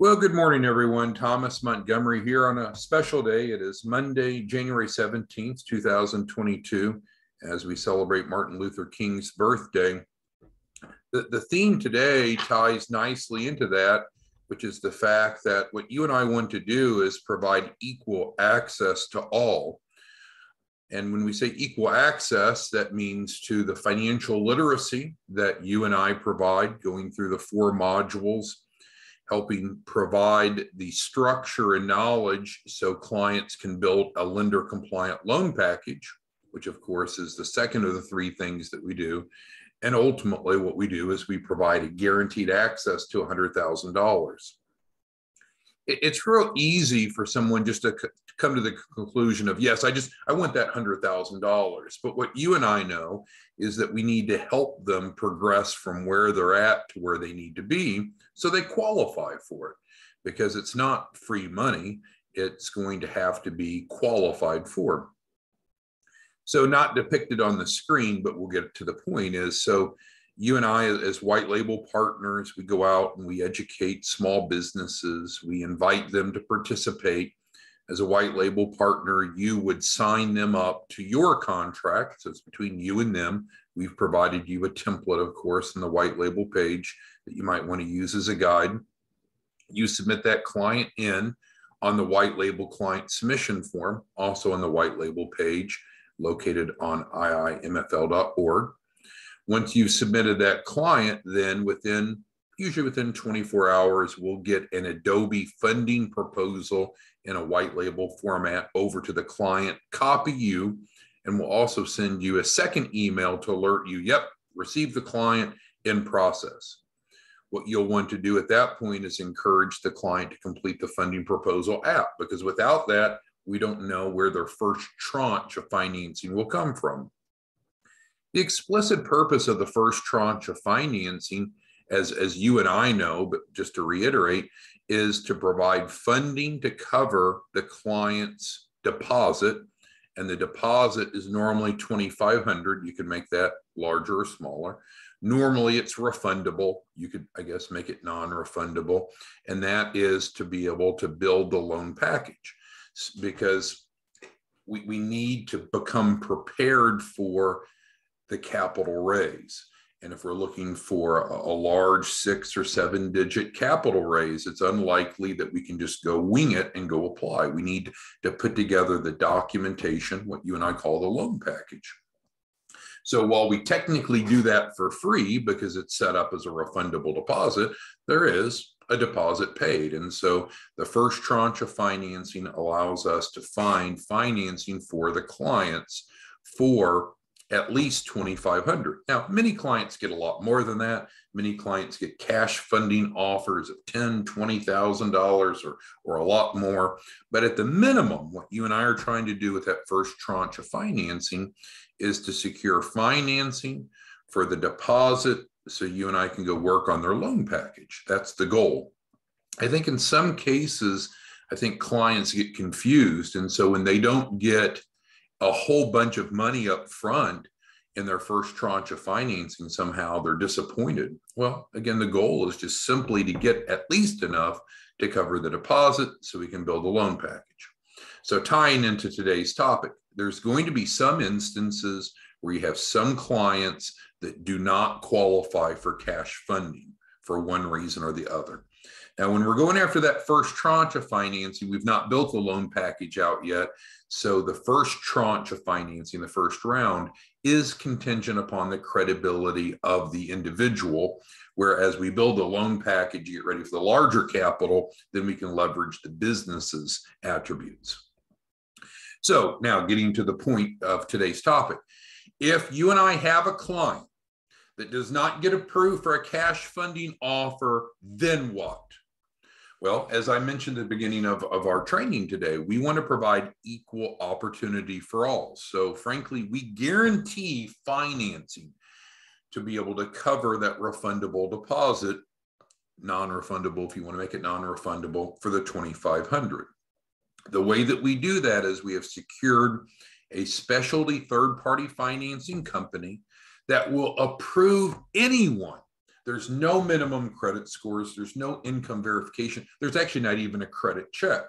Well, good morning, everyone. Thomas Montgomery here on a special day. It is Monday, January 17th, 2022, as we celebrate Martin Luther King's birthday. The theme today ties nicely into that, which is the fact that what you and I want to do is provide equal access to all. And when we say equal access, that means to the financial literacy that you and I provide, going through the 4 modules, helping provide the structure and knowledge so clients can build a lender compliant loan package, which of course is the second of the 3 things that we do. And ultimately what we do is we provide a guaranteed access to $100,000. It's real easy for someone just to come to the conclusion of, yes, I want that $100,000. But what you and I know is that we need to help them progress from where they're at to where they need to be so they qualify for it, because it's not free money. It's going to have to be qualified for. So not depicted on the screen, but we'll get to the point is, so you and I, as white label partners, we go out and we educate small businesses. We invite them to participate. As a white label partner, you would sign them up to your contract. So it's between you and them. We've provided you a template, of course, in the white label page that you might want to use as a guide. You submit that client in on the white label client submission form, also on the white label page located on iimfl.org. Once you've submitted that client, then usually within 24 hours, we'll get an Adobe funding proposal in a white label format over to the client, copy you, and we'll also send you a second email to alert you, yep, receive the client, in process. What you'll want to do at that point is encourage the client to complete the funding proposal app, because without that, we don't know where their first tranche of financing will come from. The explicit purpose of the first tranche of financing, as you and I know, but just to reiterate, is to provide funding to cover the client's deposit. And the deposit is normally $2,500. You can make that larger or smaller. Normally it's refundable. You could, I guess, make it non-refundable. And that is to be able to build the loan package, because we need to become prepared for the capital raise. And if we're looking for a large 6 or 7 digit capital raise, it's unlikely that we can just go wing it and go apply. We need to put together the documentation, what you and I call the loan package. So while we technically do that for free because it's set up as a refundable deposit, there is a deposit paid. And so the first tranche of financing allows us to find financing for the clients for at least $2,500. Now, many clients get a lot more than that. Many clients get cash funding offers of $10,000, $20,000 or a lot more. But at the minimum, what you and I are trying to do with that first tranche of financing is to secure financing for the deposit so you and I can go work on their loan package. That's the goal. I think in some cases, clients get confused. And so when they don't get a whole bunch of money up front in their first tranche of financing, somehow they're disappointed. Well, again, the goal is just simply to get at least enough to cover the deposit so we can build a loan package. So tying into today's topic, there's going to be some instances where you have some clients that do not qualify for cash funding for one reason or the other. Now, when we're going after that first tranche of financing, we've not built the loan package out yet. So the first tranche of financing, the first round, is contingent upon the credibility of the individual. Whereas we build a loan package, get ready for the larger capital, then we can leverage the business's attributes. So now getting to the point of today's topic. If you and I have a client that does not get approved for a cash funding offer, then what? Well, as I mentioned at the beginning of our training today, we want to provide equal opportunity for all. So frankly, we guarantee financing to be able to cover that refundable deposit, non-refundable if you want to make it non-refundable, for the $2,500. The way that we do that is we have secured a specialty third-party financing company that will approve anyone There's no minimum credit scores. There's no income verification. There's actually not even a credit check.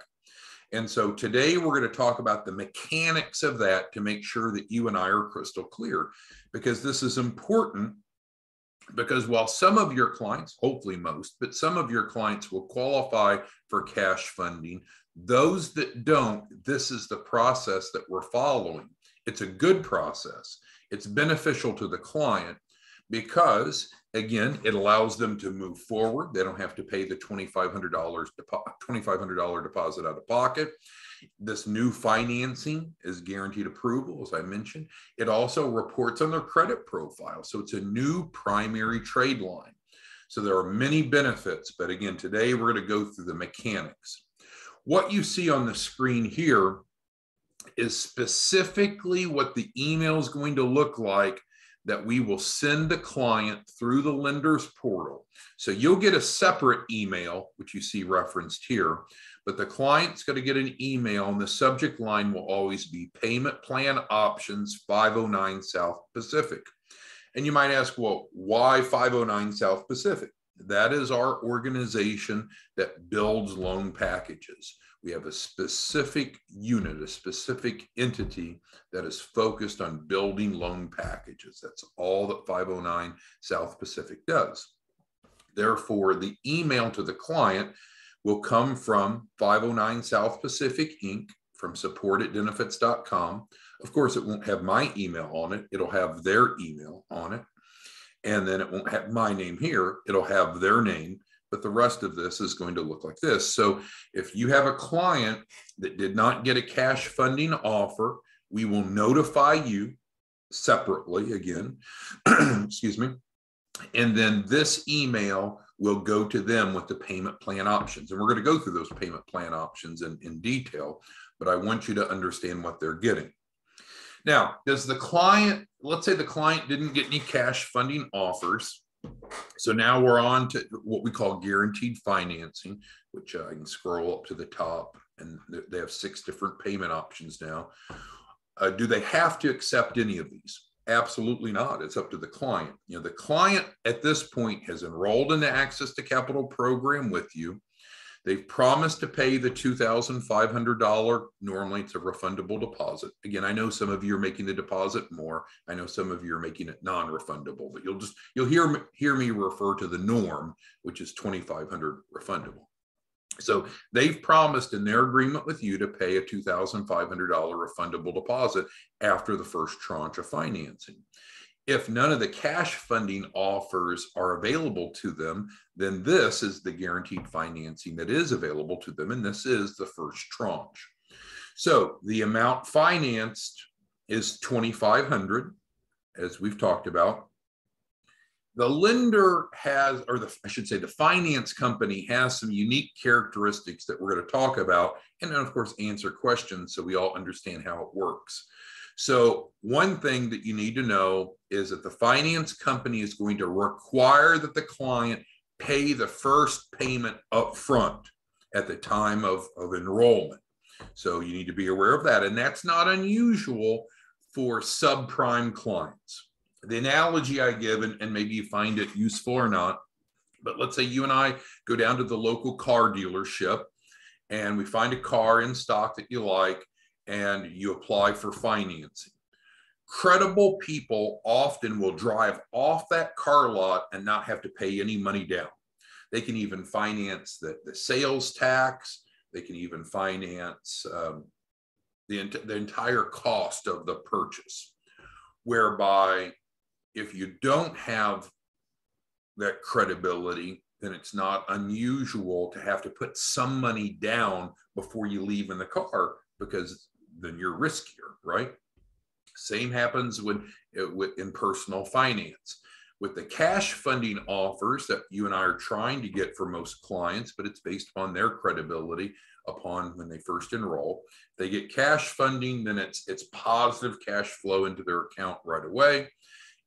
And so today we're going to talk about the mechanics of that to make sure that you and I are crystal clear, because this is important. Because while some of your clients, hopefully most, but some of your clients will qualify for cash funding, those that don't, this is the process that we're following. It's a good process. It's beneficial to the client because, again, it allows them to move forward. They don't have to pay the $2,500 deposit out of pocket. This new financing is guaranteed approval, as I mentioned. It also reports on their credit profile. So it's a new primary trade line. So there are many benefits, but again, today we're going to go through the mechanics. What you see on the screen here is specifically what the email is going to look like that we will send the client through the lender's portal. So you'll get a separate email, which you see referenced here, but the client's going to get an email and the subject line will always be Payment Plan Options 509 South Pacific. And you might ask, well, why 509 South Pacific? That is our organization that builds loan packages. We have a specific unit, a specific entity that is focused on building loan packages. That's all that 509 South Pacific does. Therefore, the email to the client will come from 509 South Pacific Inc. from support@denefits.com. Of course, it won't have my email on it. It'll have their email on it. And then it won't have my name here. It'll have their name. But the rest of this is going to look like this. So if you have a client that did not get a cash funding offer, we will notify you separately again, excuse me. And then this email will go to them with the payment plan options. And we're going to go through those payment plan options in detail, but I want you to understand what they're getting. Now, does the client, let's say the client didn't get any cash funding offers. So now we're on to what we call guaranteed financing, which I can scroll up to the top, and they have 6 different payment options now. Do they have to accept any of these? Absolutely not. It's up to the client. You know, the client at this point has enrolled in the Access to Capital program with you. They've promised to pay the $2,500. Normally, it's a refundable deposit. Again, I know some of you are making the deposit more. I know some of you are making it non-refundable, but you'll hear me refer to the norm, which is $2,500 refundable. So they've promised in their agreement with you to pay a $2,500 refundable deposit after the first tranche of financing. If none of the cash funding offers are available to them, then this is the guaranteed financing that is available to them, and this is the first tranche. So the amount financed is $2,500, as we've talked about. The lender has, or I should say the finance company has some unique characteristics that we're going to talk about, and then of course answer questions so we all understand how it works. So one thing that you need to know is that the finance company is going to require that the client pay the first payment up front at the time of enrollment. So you need to be aware of that. And that's not unusual for subprime clients. The analogy I give, and maybe you find it useful or not, but let's say you and I go down to the local car dealership and we find a car in stock that you like, and you apply for financing. Credible people often will drive off that car lot and not have to pay any money down. They can even finance the sales tax. They can even finance the entire cost of the purchase. Whereby if you don't have that credibility, then it's not unusual to have to put some money down before you leave in the car, because then you're riskier, right? Same happens in personal finance. With the cash funding offers that you and I are trying to get for most clients, but it's based upon their credibility upon when they first enroll. If they get cash funding, then it's positive cash flow into their account right away.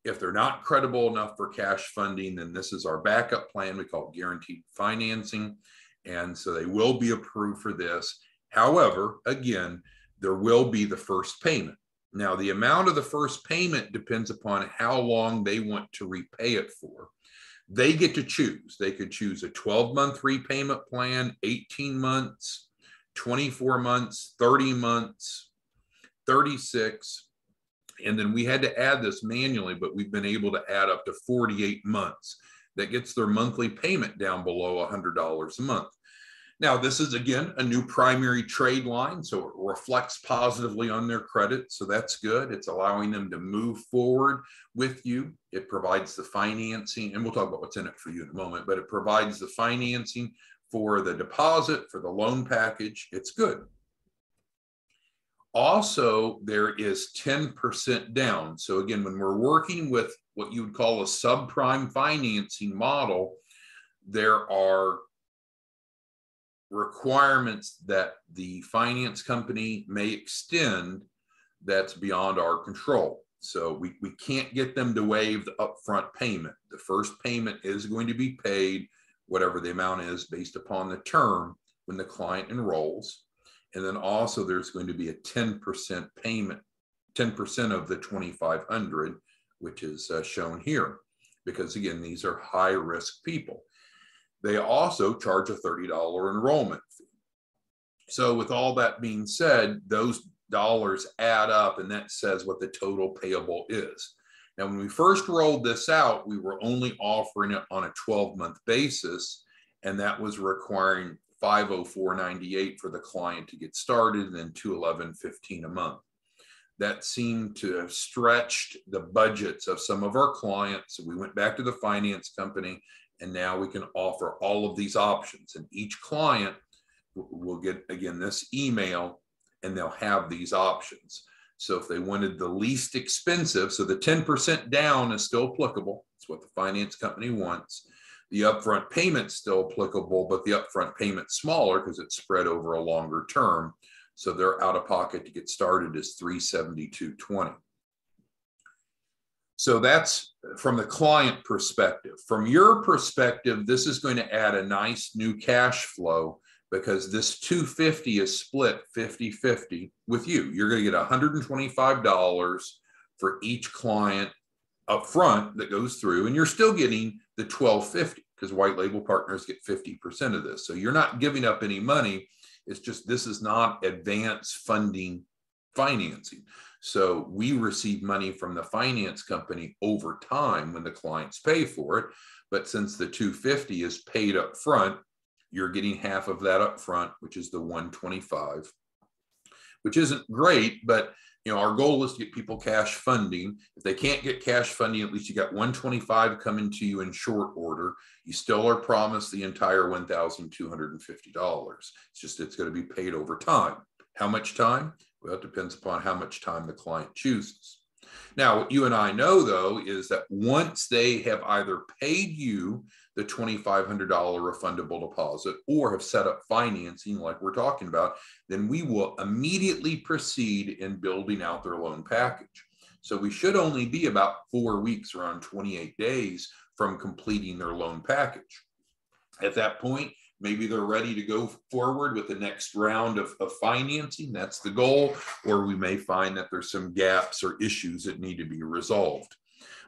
If they're not credible enough for cash funding, then this is our backup plan. We call it guaranteed financing. And so they will be approved for this. However, again, there will be the first payment. Now, the amount of the first payment depends upon how long they want to repay it for. They get to choose. They could choose a 12-month repayment plan, 18 months, 24 months, 30 months, 36. And then we had to add this manually, but we've been able to add up to 48 months. That gets their monthly payment down below $100 a month. Now, this is, again, a new primary trade line, so it reflects positively on their credit, so that's good. It's allowing them to move forward with you. It provides the financing, and we'll talk about what's in it for you in a moment, but it provides the financing for the deposit, for the loan package. It's good. Also, there is 10% down. So again, when we're working with what you would call a subprime financing model, there are requirements that the finance company may extend that's beyond our control. So we can't get them to waive the upfront payment. The first payment is going to be paid, whatever the amount is, based upon the term when the client enrolls. And then also there's going to be a 10% payment, 10% of the $2,500, which is shown here, because again, these are high risk people. They also charge a $30 enrollment fee. So with all that being said, those dollars add up, and that says what the total payable is. Now, when we first rolled this out, we were only offering it on a 12-month basis, and that was requiring $504.98 for the client to get started, and then $211.15 a month. That seemed to have stretched the budgets of some of our clients. So we went back to the finance company, and now we can offer all of these options. And each client will get, again, this email, and they'll have these options. So if they wanted the least expensive, so the 10% down is still applicable. It's what the finance company wants. The upfront payment's still applicable, but the upfront payment's smaller because it's spread over a longer term. So their out of pocket to get started is $372.20. So that's from the client perspective. From your perspective, this is going to add a nice new cash flow because this $250 is split 50-50 with you. You're going to get $125 for each client up front that goes through, and you're still getting the $1,250 because white label partners get 50% of this. So you're not giving up any money. It's just this is not advance funding financing. So we receive money from the finance company over time when the clients pay for it. But since the $250 is paid up front, you're getting half of that up front, which is the $125, which isn't great, but our goal is to get people cash funding. If they can't get cash funding, at least you got $125 coming to you in short order. You still are promised the entire $1,250. It's just, it's going to be paid over time. How much time? Well, it depends upon how much time the client chooses. Now, what you and I know, though, is that once they have either paid you the $2,500 refundable deposit or have set up financing like we're talking about, then we will immediately proceed in building out their loan package. So we should only be about 4 weeks, around 28 days from completing their loan package. At that point, maybe they're ready to go forward with the next round of financing. That's the goal. Or we may find that there's some gaps or issues that need to be resolved.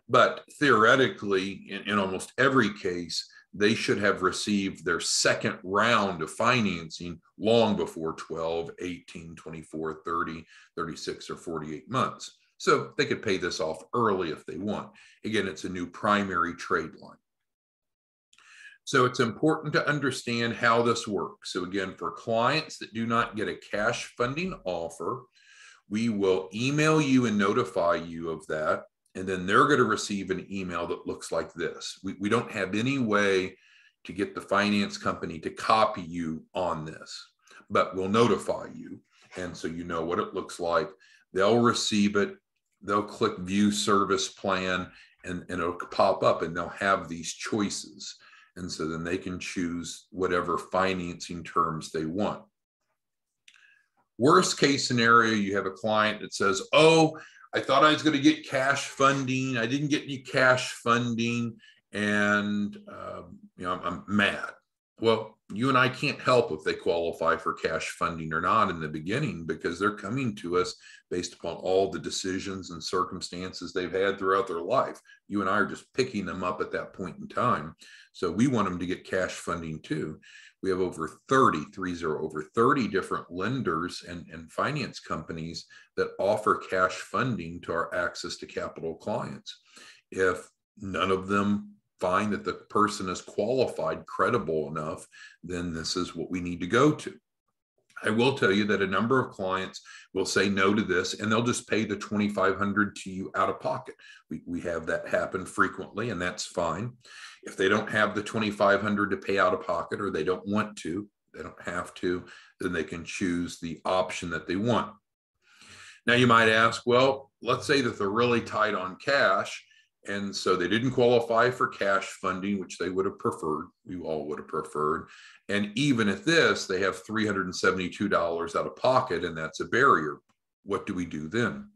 But theoretically, in almost every case, they should have received their second round of financing long before 12, 18, 24, 30, 36, or 48 months. So they could pay this off early if they want. Again, it's a new primary trade line. So it's important to understand how this works. So again, for clients that do not get a cash funding offer, we will email you and notify you of that. And then they're going to receive an email that looks like this. We don't have any way to get the finance company to copy you on this, but we'll notify you. And so you know what it looks like. They'll receive it. They'll click View Service Plan, and it'll pop up, and they'll have these choices. And so then they can choose whatever financing terms they want. Worst case scenario, you have a client that says, oh, I thought I was going to get cash funding. I didn't get any cash funding, and I'm mad. Well, you and I can't help if they qualify for cash funding or not in the beginning, because they're coming to us based upon all the decisions and circumstances they've had throughout their life. You and I are just picking them up at that point in time. So we want them to get cash funding too. We have over 30 different lenders and finance companies that offer cash funding to our access to capital clients. If none of them find that the person is qualified, credible enough, then this is what we need to go to. I will tell you that a number of clients will say no to this, and they'll just pay the $2,500 to you out of pocket. We have that happen frequently, and that's fine. If they don't have the $2,500 to pay out of pocket, or they don't want to, they don't have to, then they can choose the option that they want. Now you might ask, well, let's say that they're really tight on cash, and so they didn't qualify for cash funding, which they would have preferred. We all would have preferred. And even at this, they have $372 out of pocket, and that's a barrier. What do we do then?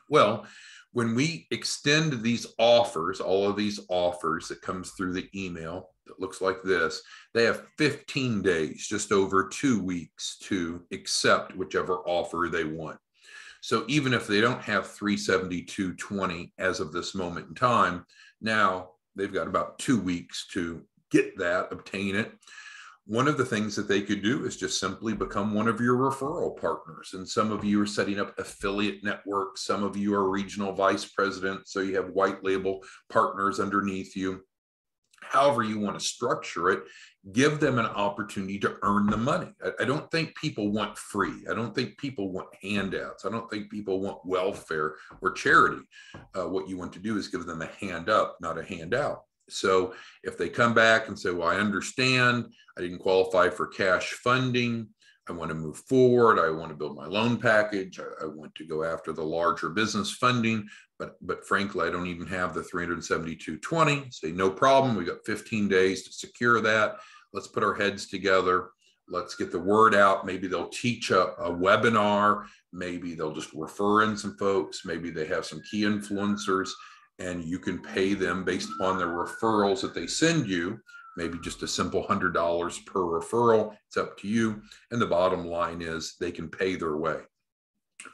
Well, when we extend these offers, all of these offers that comes through the email that looks like this, they have 15 days, just over 2 weeks, to accept whichever offer they want. So even if they don't have 372.20 as of this moment in time, now they've got about 2 weeks to get that, obtain it. One of the things that they could do is just simply become one of your referral partners. And some of you are setting up affiliate networks. Some of you are regional vice presidents, so you have white label partners underneath you. However you want to structure it, give them an opportunity to earn the money. I don't think people want free. I don't think people want handouts. I don't think people want welfare or charity. What you want to do is give them a hand up, not a handout. So if they come back and say, well, I understand, I didn't qualify for cash funding, I want to move forward, I want to build my loan package, I want to go after the larger business funding, but frankly, I don't even have the 372.20. Say, no problem, we got 15 days to secure that. Let's put our heads together. Let's get the word out. Maybe they'll teach a webinar. Maybe they'll just refer in some folks. Maybe they have some key influencers, and you can pay them based upon the referrals that they send you. Maybe just a simple $100 per referral. It's up to you. And the bottom line is they can pay their way.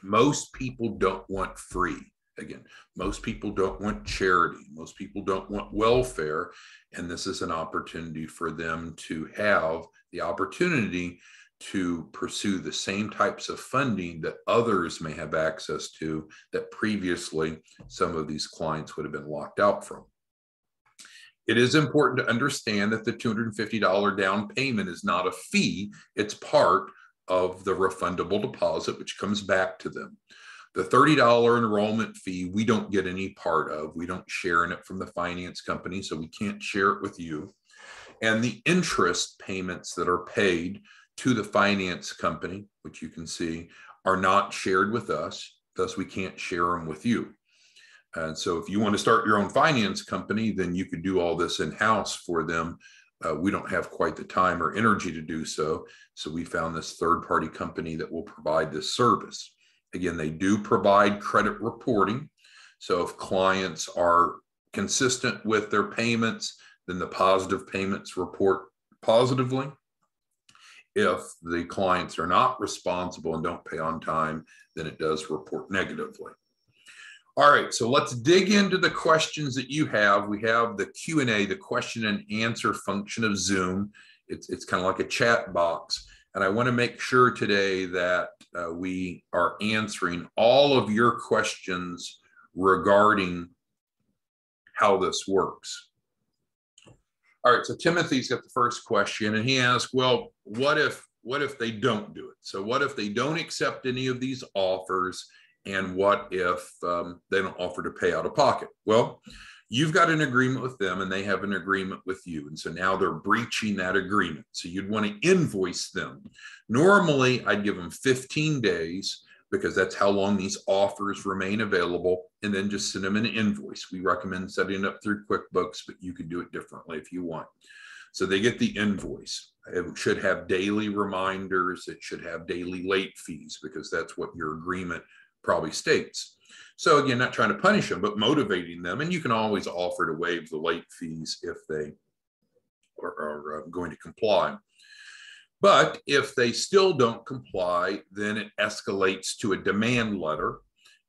Most people don't want free. Again, most people don't want charity. Most people don't want welfare. And this is an opportunity for them to have the opportunity to pursue the same types of funding that others may have access to that previously some of these clients would have been locked out from. It is important to understand that the $250 down payment is not a fee. It's part of the refundable deposit, which comes back to them. The $30 enrollment fee, we don't get any part of. We don't share in it from the finance company, so we can't share it with you. And the interest payments that are paid to the finance company, which you can see, are not shared with us. Thus, we can't share them with you. And so if you want to start your own finance company, then you could do all this in-house for them. We don't have quite the time or energy to do so. So we found this third-party company that will provide this service. Again, they do provide credit reporting. So if clients are consistent with their payments, then the positive payments report positively. If the clients are not responsible and don't pay on time, then it does report negatively. All right, so let's dig into the questions that you have. We have the Q&A, the question and answer function of Zoom. It's kind of like a chat box. And I want to make sure today that we are answering all of your questions regarding how this works. All right, so Timothy's got the first question, and he asked, well, what if they don't do it? So what if they don't accept any of these offers, and what if they don't offer to pay out of pocket? Well, you've got an agreement with them, and they have an agreement with you, and so now they're breaching that agreement. So you'd want to invoice them. Normally, I'd give them 15 days, because that's how long these offers remain available, and then just send them an invoice. We recommend setting it up through QuickBooks, but you can do it differently if you want. So they get the invoice. It should have daily reminders. It should have daily late fees, because that's what your agreement probably states. So again, not trying to punish them, but motivating them. And you can always offer to waive the late fees if they are going to comply. But if they still don't comply, then it escalates to a demand letter.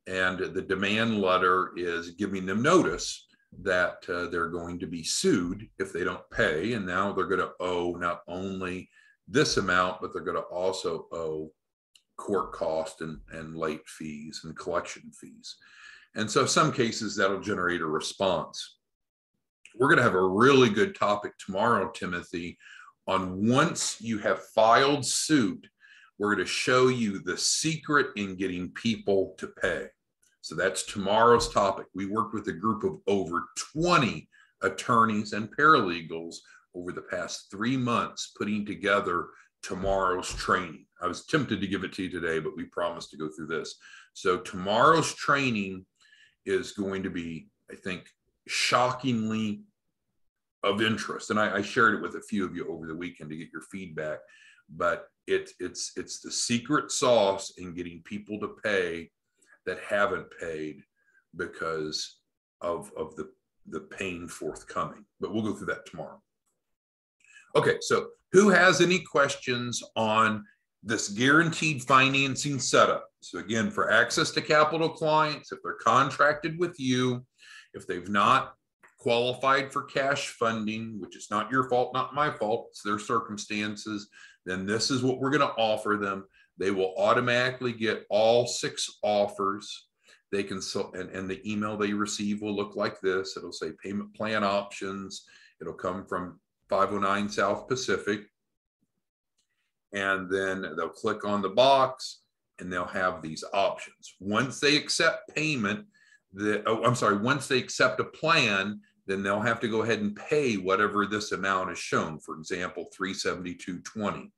And the demand letter is giving them notice that they're going to be sued if they don't pay. And now they're going to owe not only this amount, but they're going to also owe court cost and late fees and collection fees. And so some cases that'll generate a response. We're going to have a really good topic tomorrow, Timothy, on once you have filed suit, we're going to show you the secret in getting people to pay. So that's tomorrow's topic. We worked with a group of over 20 attorneys and paralegals over the past 3 months putting together tomorrow's training. I was tempted to give it to you today, but we promised to go through this. So tomorrow's training is going to be, I think, shockingly of interest. And I shared it with a few of you over the weekend to get your feedback, but it's the secret sauce in getting people to pay that haven't paid because of the pain forthcoming. But we'll go through that tomorrow. Okay, so who has any questions on this guaranteed financing setup? So again, for access to capital clients, if they're contracted with you, if they've not qualified for cash funding, which is not your fault, not my fault, it's their circumstances, then this is what we're going to offer them. They will automatically get all 6 offers. They can, and the email they receive will look like this. It'll say payment plan options. It'll come from 509 South Pacific. And then they'll click on the box and they'll have these options. Once they accept payment, once they accept a plan, then they'll have to go ahead and pay whatever this amount is shown. For example, $372.20.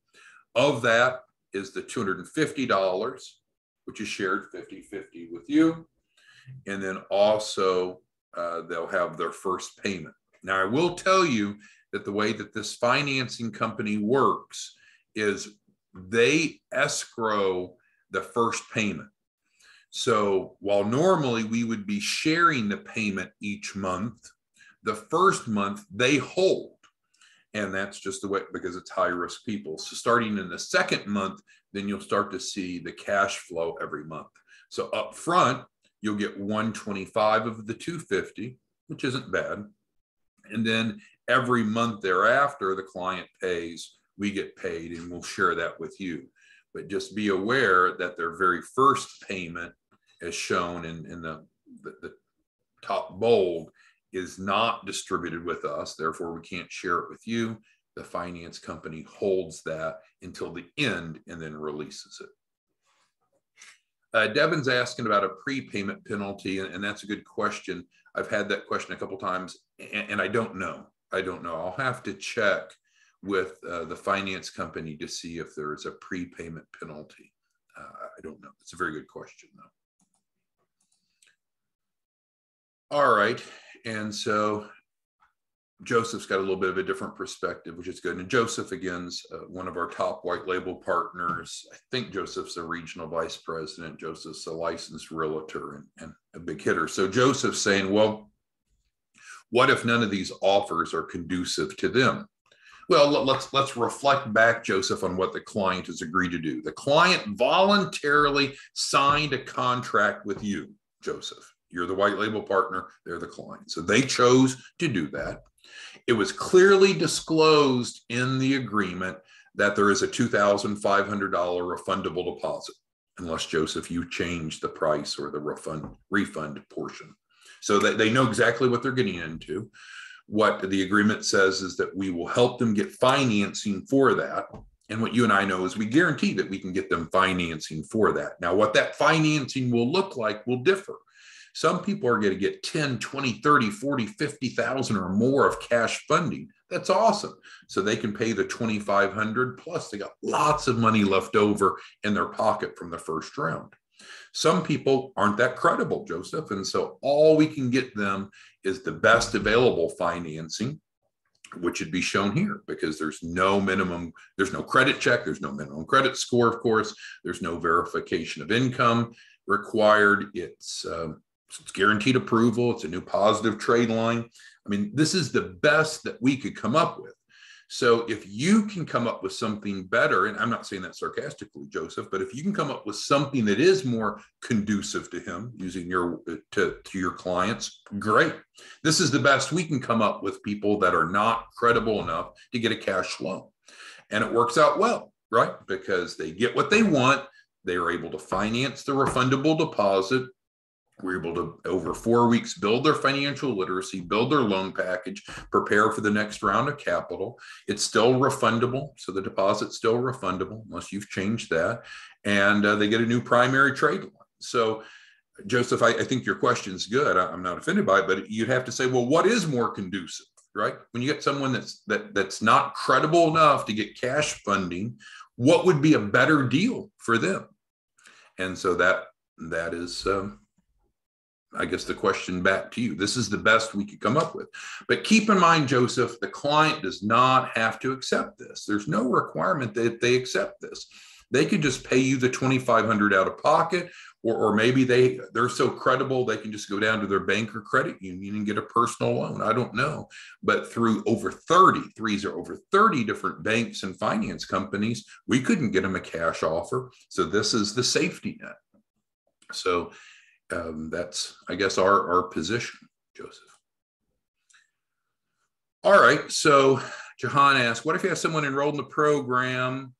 Of that is the $250, which is shared 50-50 with you. And then also they'll have their first payment. Now, I will tell you that the way that this financing company works is they escrow the first payment. So while normally we would be sharing the payment each month, the first month they hold. And that's just the way, because it's high risk people. So starting in the second month, then you'll start to see the cash flow every month. So up front, you'll get 125 of the 250, which isn't bad. And then every month thereafter, the client pays, we get paid, and we'll share that with you. But just be aware that their very first payment, as shown in the top bold, is not distributed with us. Therefore, we can't share it with you. The finance company holds that until the end and then releases it. Devin's asking about a prepayment penalty, and that's a good question. I've had that question a couple times, and I don't know. I'll have to check with the finance company to see if there is a prepayment penalty. I don't know. It's a very good question, though. All right. And so Joseph's got a little bit of a different perspective, which is good. And Joseph, again, is one of our top white label partners. I think Joseph's a regional vice president. Joseph's a licensed realtor and a big hitter. So Joseph's saying, well, what if none of these offers are conducive to them? Well, let's reflect back, Joseph, on what the client has agreed to do. The client voluntarily signed a contract with you, Joseph. You're the white label partner, they're the client. So they chose to do that. It was clearly disclosed in the agreement that there is a $2,500 refundable deposit, unless, Joseph, you change the price or the refund portion. So that they know exactly what they're getting into. What the agreement says is that we will help them get financing for that. And what you and I know is we guarantee that we can get them financing for that. Now, what that financing will look like will differ. Some people are going to get 10, 20, 30, 40, 50,000 or more of cash funding. That's awesome. So they can pay the 2,500 plus they got lots of money left over in their pocket from the first round. Some people aren't that credible, Joseph. And so all we can get them is the best available financing, which would be shown here, because there's no minimum, there's no credit check, there's no minimum credit score, of course, there's no verification of income required. It's guaranteed approval. It's a new positive trade line. I mean, this is the best that we could come up with. So if you can come up with something better, and I'm not saying that sarcastically, Joseph, but if you can come up with something that is more conducive to him using to your clients, great. This is the best we can come up with, people that are not credible enough to get a cash loan. And it works out well, right? Because they get what they want. They are able to finance the refundable deposit. We're able to, over 4 weeks, build their financial literacy, build their loan package, prepare for the next round of capital. It's still refundable. So the deposit's still refundable unless you've changed that. And they get a new primary trade line. So Joseph, I think your question's good. I'm not offended by it, but you'd have to say, well, what is more conducive, right? When you get someone that's not credible enough to get cash funding, what would be a better deal for them? And so that is, I guess, the question back to you. This is the best we could come up with. But keep in mind, Joseph, the client does not have to accept this. There's no requirement that they accept this. They could just pay you the $2,500 out of pocket, or maybe they're so credible they can just go down to their bank or credit union and get a personal loan. I don't know. But through over 30 different banks and finance companies, we couldn't get them a cash offer. So this is the safety net. So that's, I guess, our position, Joseph. All right. So Jahan asked, what if you have someone enrolled in the program,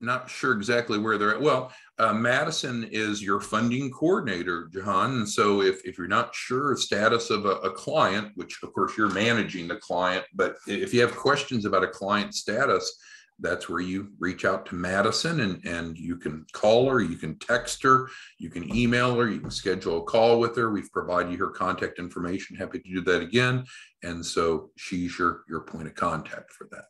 not sure exactly where they're at? Well, Madison is your funding coordinator, Jahan. And so if you're not sure the status of a client, which of course you're managing the client, but if you have questions about a client status, that's where you reach out to Madison, and you can call her, you can text her, you can email her, you can schedule a call with her. We've provided you her contact information. Happy to do that again. And so she's your point of contact for that.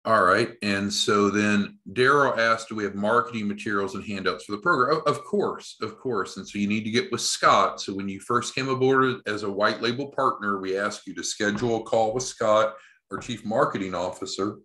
All right. And so then Daryl asked, do we have marketing materials and handouts for the program? Of course. And so you need to get with Scott. So when you first came aboard as a white label partner, we asked you to schedule a call with Scott, our chief marketing officer,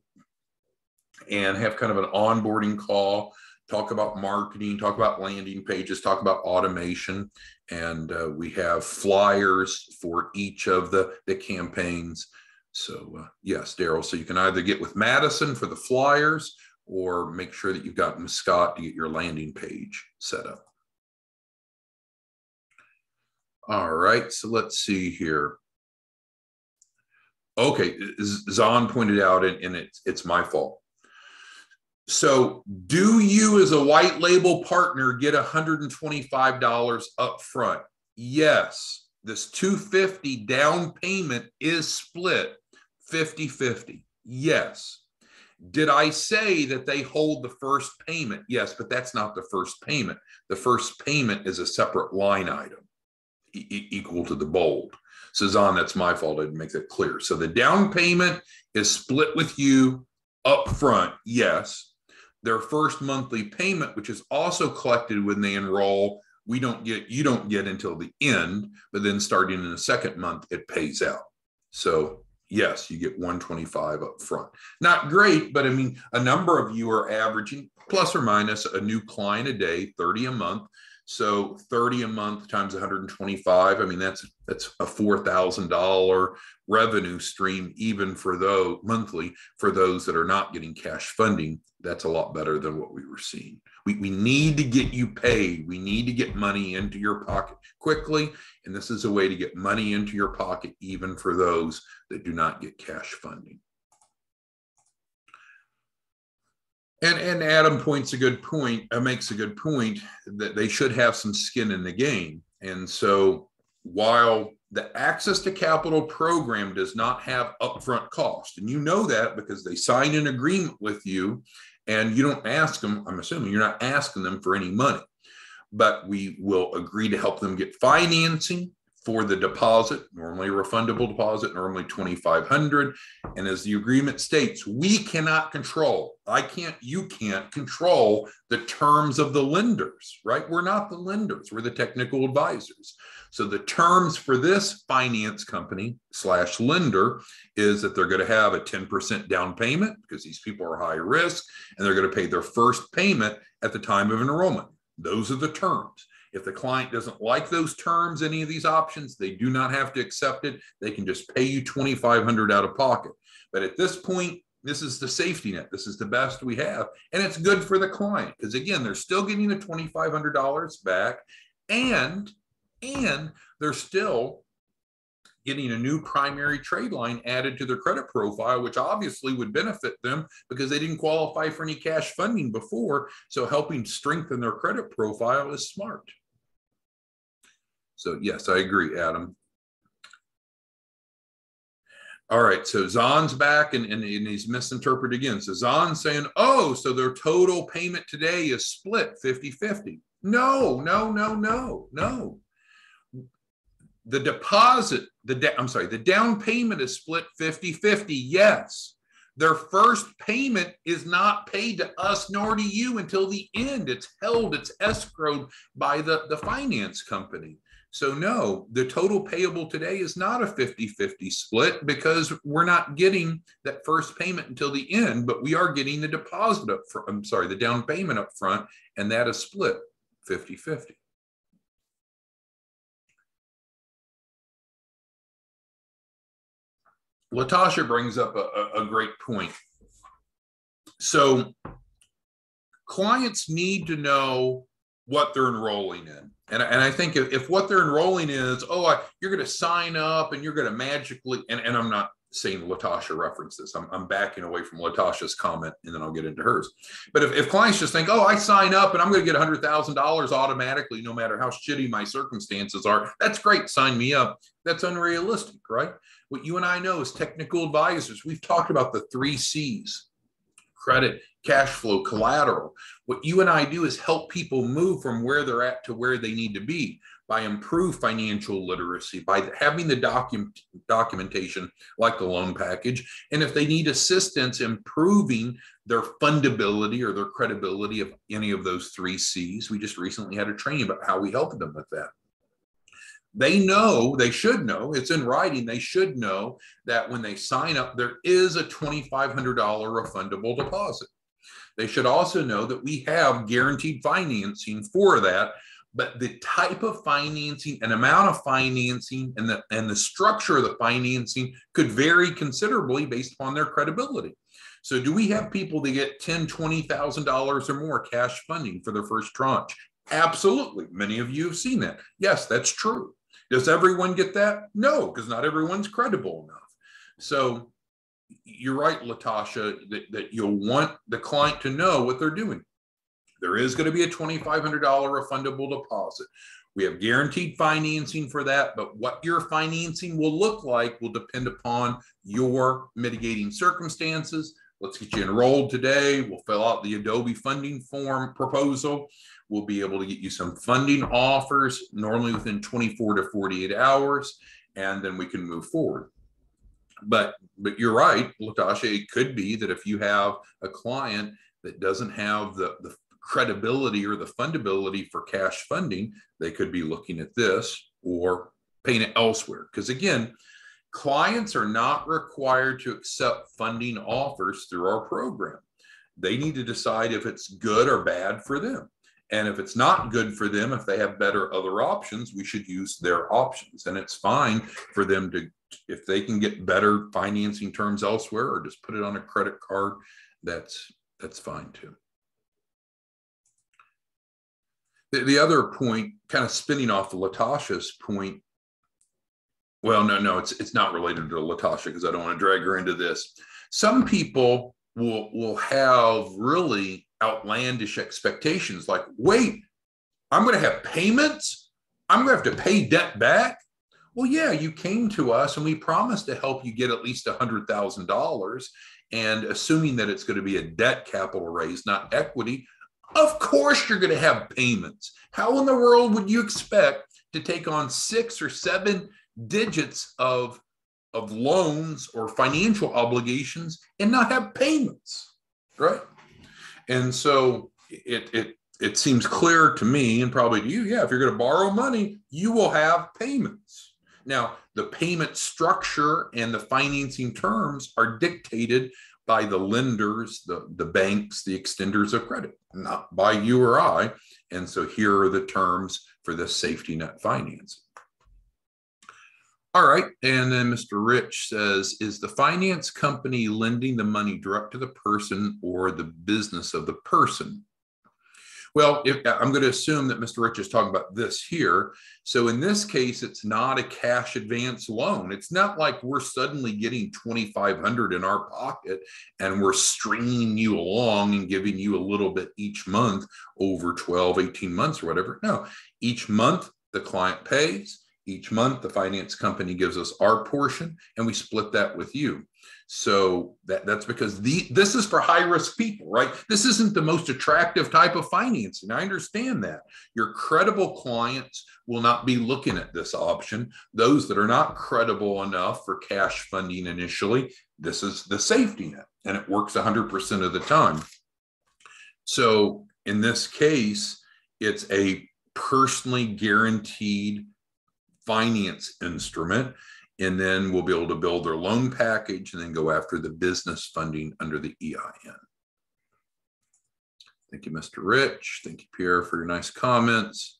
and have kind of an onboarding call, talk about marketing, talk about landing pages, talk about automation. And we have flyers for each of the campaigns. So yes, Daryl, so you can either get with Madison for the flyers or make sure that you've gotten with Scott to get your landing page set up. All right, so let's see here. Okay, Zahn pointed out, and it's my fault. So do you as a white label partner get $125 up front? Yes, this $250 down payment is split 50-50. Yes. Did I say that they hold the first payment? Yes, but that's not the first payment. The first payment is a separate line item equal to the bold. So Zahn, that's my fault. I didn't make that clear. So the down payment is split with you up front. Yes. Their first monthly payment, which is also collected when they enroll, you don't get until the end, but then starting in the second month, it pays out. So yes, you get $125 up front. Not great, but I mean, a number of you are averaging plus or minus a new client a day, 30 a month. So 30 a month times 125. I mean, that's a $4,000 revenue stream, even for those monthly, for those that are not getting cash funding. That's a lot better than what we were seeing. We need to get you paid. We need to get money into your pocket quickly. And this is a way to get money into your pocket, even for those that do not get cash funding. And Adam makes a good point that they should have some skin in the game. And so while the Access to Capital program does not have upfront cost, and you know that because they sign an agreement with you and you don't ask them, I'm assuming you're not asking them for any money, but we will agree to help them get financing for the deposit, normally a refundable deposit, normally $2,500. And as the agreement states, we cannot control, you can't control the terms of the lenders, right? We're not the lenders, we're the technical advisors. So the terms for this finance company / lender is that they're going to have a 10% down payment because these people are high risk, and they're going to pay their first payment at the time of enrollment. Those are the terms. If the client doesn't like those terms, any of these options, they do not have to accept it. They can just pay you $2,500 out of pocket. But at this point, this is the safety net. This is the best we have. And it's good for the client because, again, they're still getting the $2,500 back, and they're still getting a new primary trade line added to their credit profile, which obviously would benefit them because they didn't qualify for any cash funding before. So helping strengthen their credit profile is smart. So yes, I agree, Adam. All right, so Zahn's back and he's misinterpreted again. So Zahn's saying, oh, so their total payment today is split 50-50. No. The deposit, the down payment is split 50-50, yes. Their first payment is not paid to us nor to you until the end. It's held, it's escrowed by the finance company. So no, the total payable today is not a 50-50 split because we're not getting that first payment until the end, but we are getting the deposit up front, the down payment up front, and that is split 50-50. Latasha brings up a great point. So clients need to know what they're enrolling in. And I think if what they're enrolling is, you're going to sign up and you're going to magically, and I'm not saying Latasha referenced this, I'm backing away from Latasha's comment and then I'll get into hers. But if clients just think, I sign up and I'm going to get $100,000 automatically, no matter how shitty my circumstances are, that's great, sign me up. That's unrealistic, right? What you and I know as technical advisors, we've talked about the 3 C's: credit, cash flow, collateral. What you and I do is help people move from where they're at to where they need to be by improved financial literacy, by having the documentation like the loan package. And if they need assistance improving their fundability or their credibility of any of those 3 C's, we just recently had a training about how we helped them with that. They should know, it's in writing, they should know that when they sign up, there is a $2,500 refundable deposit. They should also know that we have guaranteed financing for that, but the type of financing and amount of financing and the structure of the financing could vary considerably based upon their credibility. So do we have people that get $10,000, $20,000 or more cash funding for their first tranche? Absolutely. Many of you have seen that. Yes, that's true. Does everyone get that? No, because not everyone's credible enough. So you're right, Latasha, that you'll want the client to know what they're doing. There is going to be a $2,500 refundable deposit. We have guaranteed financing for that, but what your financing will look like will depend upon your mitigating circumstances. Let's get you enrolled today. We'll fill out the Adobe funding form proposal. We'll be able to get you some funding offers, normally within 24 to 48 hours, and then we can move forward. But you're right, Latasha, it could be that if you have a client that doesn't have the credibility or the fundability for cash funding, they could be looking at this or paying it elsewhere. Because again, clients are not required to accept funding offers through our program. They need to decide if it's good or bad for them. And if it's not good for them, if they have better other options, we should use their options. And it's fine for them to, if they can get better financing terms elsewhere or just put it on a credit card, that's fine too. The other point, kind of spinning off of Latasha's point, well, no, it's not related to Latasha because I don't want to drag her into this. Some people will have really outlandish expectations like, wait, I'm going to have payments? I'm going to have to pay debt back? Well, yeah, you came to us and we promised to help you get at least $100,000. And assuming that it's going to be a debt capital raise, not equity, of course you're going to have payments. How in the world would you expect to take on 6 or 7 digits of loans or financial obligations and not have payments, right? And so it seems clear to me and probably to you, yeah, if you're going to borrow money, you will have payments. Now, the payment structure and the financing terms are dictated by the lenders, the banks, the extenders of credit, not by you or I. And so here are the terms for this safety net financing. All right, and then Mr. Rich says, is the finance company lending the money direct to the person or the business of the person? Well, I'm going to assume that Mr. Rich is talking about this here. So in this case, it's not a cash advance loan. It's not like we're suddenly getting $2,500 in our pocket and we're stringing you along and giving you a little bit each month over 12, 18 months or whatever. No, each month the client pays. Each month, the finance company gives us our portion, and we split that with you. So that's because this is for high-risk people, right? This isn't the most attractive type of financing. I understand that. Your credible clients will not be looking at this option. Those that are not credible enough for cash funding initially, this is the safety net, and it works 100% of the time. So in this case, it's a personally guaranteed finance instrument, and then we'll be able to build their loan package and then go after the business funding under the EIN. Thank you, Mr. Rich. Thank you, Pierre, for your nice comments.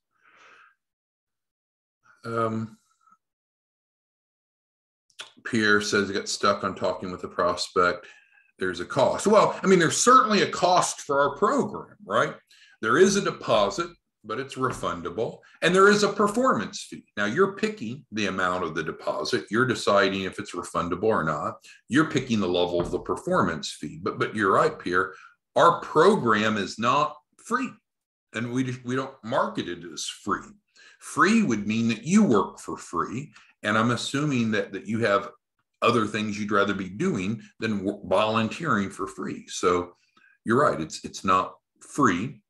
Pierre says he got stuck on talking with the prospect. There's a cost. Well, I mean, there's certainly a cost for our program, right? There is a deposit, but it's refundable, and there is a performance fee. Now, you're picking the amount of the deposit. You're deciding if it's refundable or not. You're picking the level of the performance fee. But you're right, Pierre. Our program is not free, and we don't market it as free. Free would mean that you work for free, and I'm assuming that you have other things you'd rather be doing than volunteering for free. So you're right. It's not free.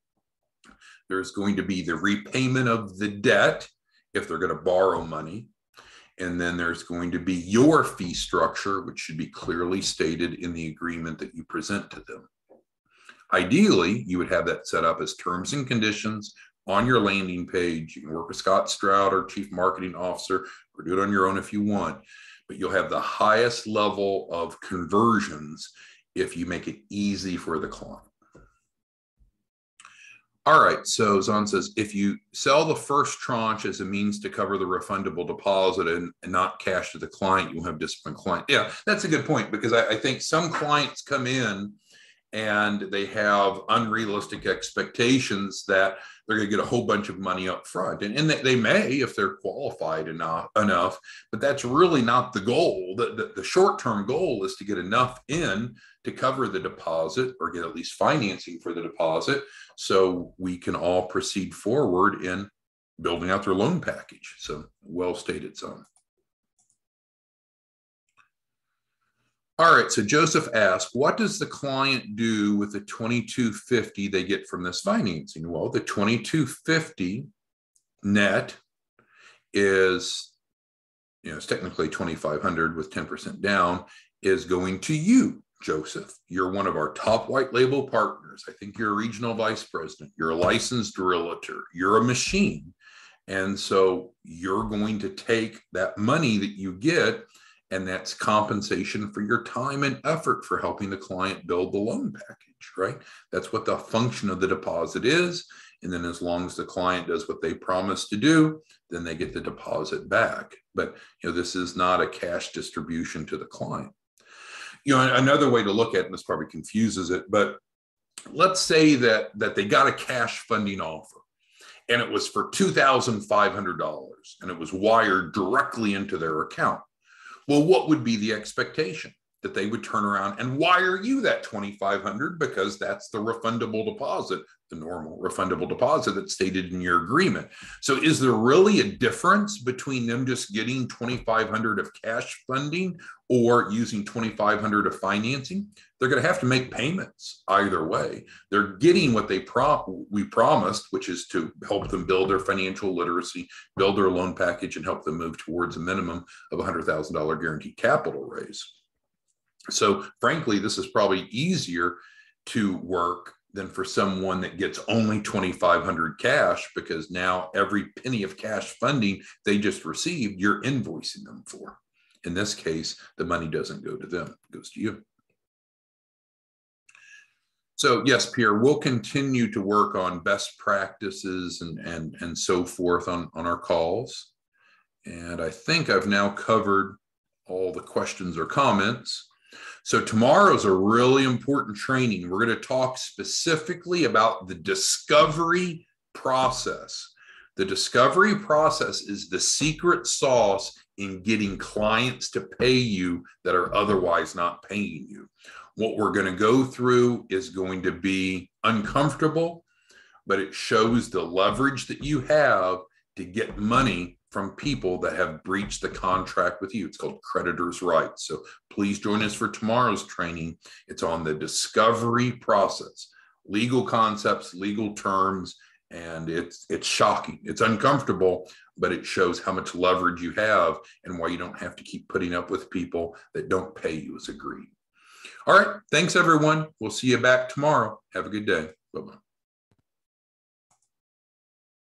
There's going to be the repayment of the debt if they're going to borrow money. And then there's going to be your fee structure, which should be clearly stated in the agreement that you present to them. Ideally, you would have that set up as terms and conditions on your landing page. You can work with Scott Stroud, our Chief Marketing Officer, or do it on your own if you want. But you'll have the highest level of conversions if you make it easy for the client. All right, so Zahn says, if you sell the first tranche as a means to cover the refundable deposit and not cash to the client, you'll have disciplined client. Yeah, that's a good point, because I think some clients come in and they have unrealistic expectations that they're going to get a whole bunch of money up front. And they may, if they're qualified enough, but that's really not the goal. The short-term goal is to get enough in to cover the deposit or get at least financing for the deposit so we can all proceed forward in building out their loan package. So well stated, son. All right, so Joseph asked, what does the client do with the $2,250 they get from this financing? Well, the $2,250 net is, it's technically $2,500 with 10% down, is going to you, Joseph. You're one of our top white label partners. I think you're a regional vice president. You're a licensed realtor. You're a machine. And so you're going to take that money that you get, and that's compensation for your time and effort for helping the client build the loan package, right? That's what the function of the deposit is. And then as long as the client does what they promised to do, then they get the deposit back. But this is not a cash distribution to the client. Another way to look at it, and this probably confuses it, but let's say that they got a cash funding offer and it was for $2,500 and it was wired directly into their account. Well, what would be the expectation? That they would turn around and wire you that $2,500 because that's the refundable deposit, the normal refundable deposit that's stated in your agreement. So is there really a difference between them just getting $2,500 of cash funding or using $2,500 of financing? They're going to have to make payments either way. They're getting what we promised, which is to help them build their financial literacy, build their loan package, and help them move towards a minimum of $100,000 guaranteed capital raise. So frankly, this is probably easier to work than for someone that gets only $2,500 cash, because now every penny of cash funding they just received, you're invoicing them for. In this case, the money doesn't go to them, it goes to you. So yes, Pierre, we'll continue to work on best practices and so forth on our calls. And I think I've now covered all the questions or comments. So tomorrow's a really important training. We're going to talk specifically about the discovery process. The discovery process is the secret sauce in getting clients to pay you that are otherwise not paying you. What we're going to go through is going to be uncomfortable, but it shows the leverage that you have to get money from people that have breached the contract with you. It's called creditor's rights. So please join us for tomorrow's training. It's on the discovery process, legal concepts, legal terms, and it's shocking. It's uncomfortable, but it shows how much leverage you have and why you don't have to keep putting up with people that don't pay you as agreed. All right. Thanks, everyone. We'll see you back tomorrow. Have a good day. Bye-bye.